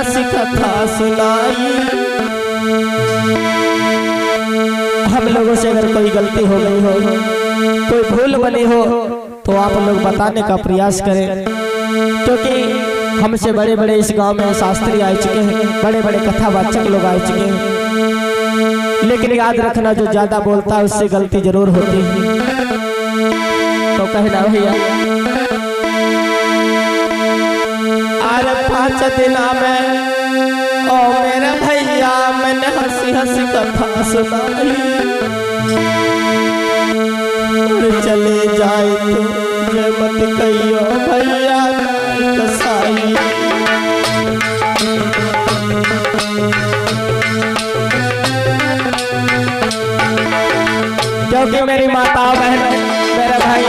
हंसी कथा सुनाई। हम लोगों से अगर कोई गलती हो गई हो, कोई भूल बनी हो, तो आप लोग बताने का प्रयास करें, क्योंकि हमसे बड़े बड़े इस गांव में शास्त्री आ चुके हैं, बड़े बड़े कथावाचक लोग आ चुके हैं। लेकिन याद रखना, जो ज्यादा बोलता है उससे गलती जरूर होती है। तो कहना भैया, अरे 5 दिन में ओ मेरे भैया मैंने हंसी हंसी कथा सुनाई। चले जाए तो ये मत कहियो भैया कसाई। क्योंकि मेरी माता बहन, मेरे भाई,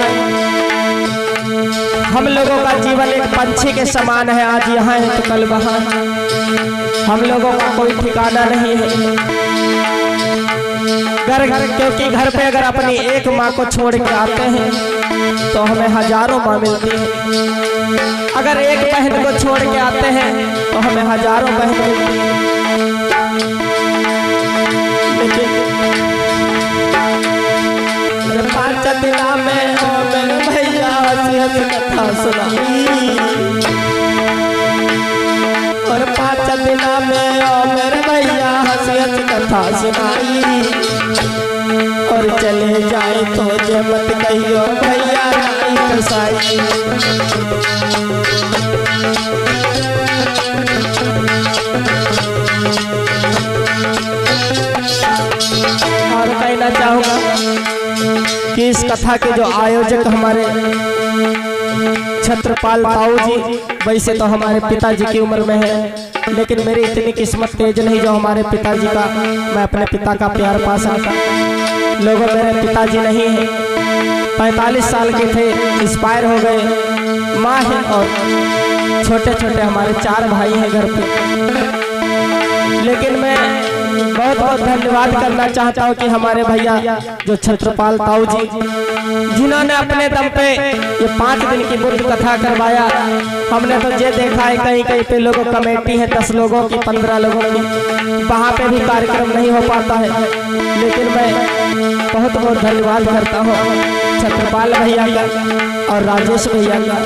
हम लोगों का जीवन एक पंछी के समान है। आज यहाँ है तो कल वहाँ। हम लोगों का कोई ठिकाना नहीं है। क्योंकि घर पे अगर अपनी एक माँ को छोड़ के आते हैं तो हमें हजारों माँ मिलती है। अगर एक बहन को छोड़ के आते हैं तो हमें हजारों बहन मिलती है। लेकिन 5 दिन में मेरे भैया हंसी हंसी कथा सुनाई। और 5 दिन में मेरे भैया हंसी हंसी कथा सुनाई। और चले जाए तो जे मत कहियो भैया नाई कसाई। और कहना चाहूँगा कि इस कथा के जो आयोजक हमारे छत्रपाल ताऊ जी, वैसे तो हमारे पिताजी की उम्र में है, लेकिन मेरी इतनी किस्मत तेज नहीं जो हमारे पिताजी का, मैं अपने पिता का प्यार पा सका। लोगों, मेरे पिताजी नहीं है, 45 साल के थे, एक्सपायर हो गए। माँ है और छोटे छोटे हमारे 4 भाई हैं घर पे। लेकिन मैं बहुत बहुत धन्यवाद करना चाहता हूँ कि हमारे भैया जो छत्रपाल ताऊ जी, जिन्होंने अपने दम पे ये 5 दिन की बुद्ध कथा करवाया। हमने तो ये देखा है कहीं कहीं पे लोगों कमेटी है 10 लोगों की, 15 लोगों की, वहाँ पे भी कार्यक्रम नहीं हो पाता है। लेकिन मैं बहुत बहुत धन्यवाद करता हूँ छत्रपाल भैया का और राजेश भैया का,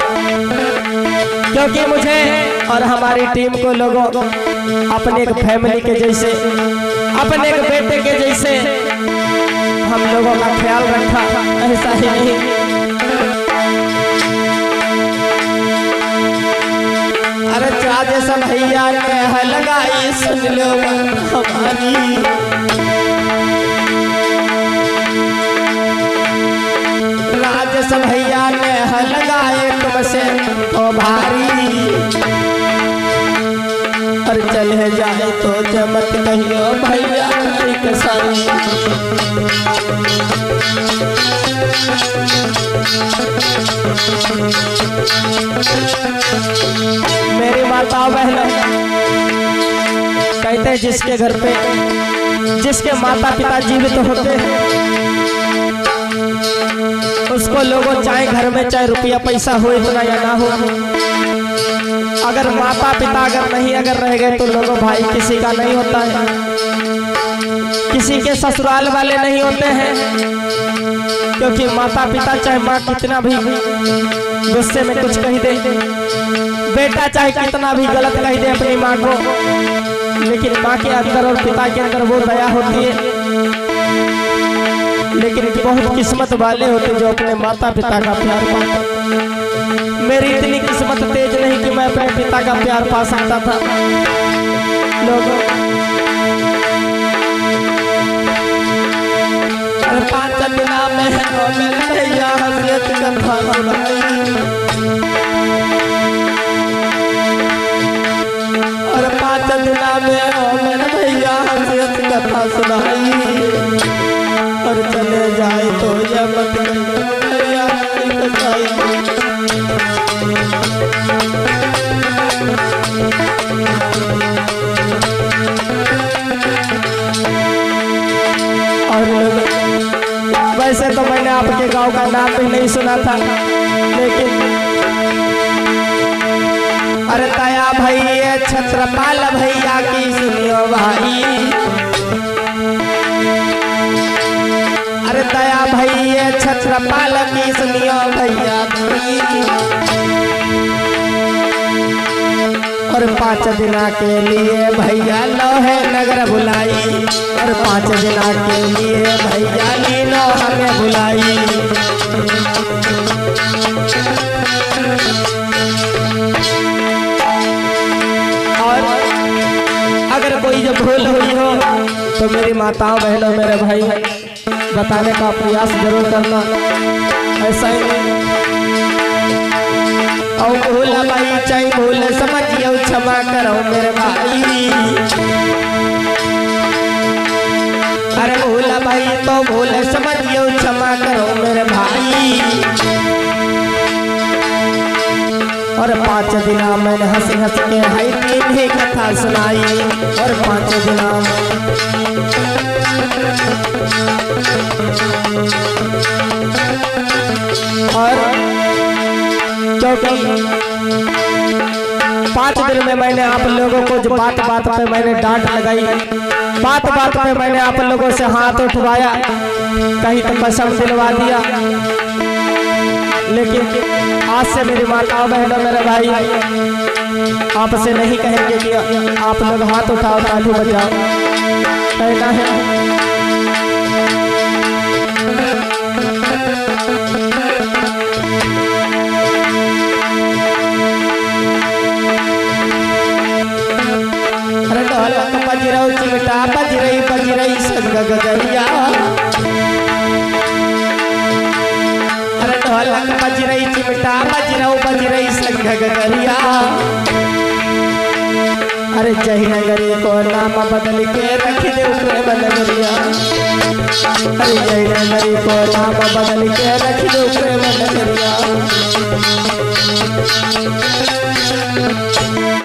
क्योंकि मुझे और हमारी टीम को लोगों अपने एक फैमिली के जैसे, अपने एक बेटे के जैसे हम लोगों का ख्याल रखा। ऐसा ही नहीं, अरे राजेश भैया ने है लगाई, सुन लो हमारी। राजेश भैया ने है लगाए तुमसे तो भारी। और चले जाए तो जमत कहियो भैया कसाई। मेरी माता बहन कहते हैं, जिसके घर पे जिसके माता पिता जीवित होते हैं उसको लोगों चाहे घर में चाहे रुपया पैसा हो इतना या ना हो, अगर माता पिता अगर नहीं अगर रह गए तो लोगों भाई किसी का नहीं होता है, किसी के ससुराल वाले नहीं होते हैं। क्योंकि माता पिता चाहे माँ कितना भी गुस्से में कुछ कह दे, बेटा चाहे कितना भी गलत कह दे अपनी माँ को, लेकिन माँ के अंदर और पिता के अंदर वो दया होती है। लेकिन बहुत किस्मत वाले होते जो अपने माता पिता का प्यार पाते। मेरी इतनी किस्मत तेज नहीं कि मैं अपने पिता का प्यार पा सकता था। लोगों, 5 दिन में मेरे भैया हंसियत कथा सुनाई। और 5 दिन में मेरे भैया हंसियत कथा सुनाई। और चले जाए तो ये मत भैया कसाई। और वैसे तो मैंने आपके गांव का नाम भी नहीं सुना था, लेकिन अरे दया भैया छत्रपाल भैया की सुनियो भाई, अरे दया भैया छत्रपाल की सुनियो भैया। और 5 दिना के लिए भैया लोहे नगर बुलाई, और 5 दिना के लिए भैया लीनो हमें बुलाई। और अगर कोई जो भूल हुई हो तो मेरी माताओं बहनों मेरे भाई बताने का प्रयास जरूर करना, ऐसा ही और भूल भाई चाहे भूल समझियो क्षमा करो मेरे भाई। अरे भूल भाई तो भूल समझियो क्षमा करो मेरे भाई। और 5 दिना मैंने हंस हंस के हाई इन्हें कथा सुनाई, और 5 दिना और क्योंकि 5 दिन में मैंने आप लोगों को जो बात बात पे मैंने डांट लगाई, बात बात पे मैंने आप लोगों से हाथ उठवाया, कहीं तो कसम दिलवा दिया, लेकिन आज से मेरी माताओं बहनों मेरे भाई आपसे नहीं कहेंगे कि आप लोग हाथ उठाओ ताली बजाओ, कहना है। अरे ढोलक बज रही चिमटा बज रही संग गगरिया, अरे ढोलक बज रही चिमटा बज रही संग गगरिया। अरे जही नगरी को नाम बदल के रख दे प्रेम नगरिया, अरे जही नगरी को नाम बदल के रख दे प्रेम नगरिया।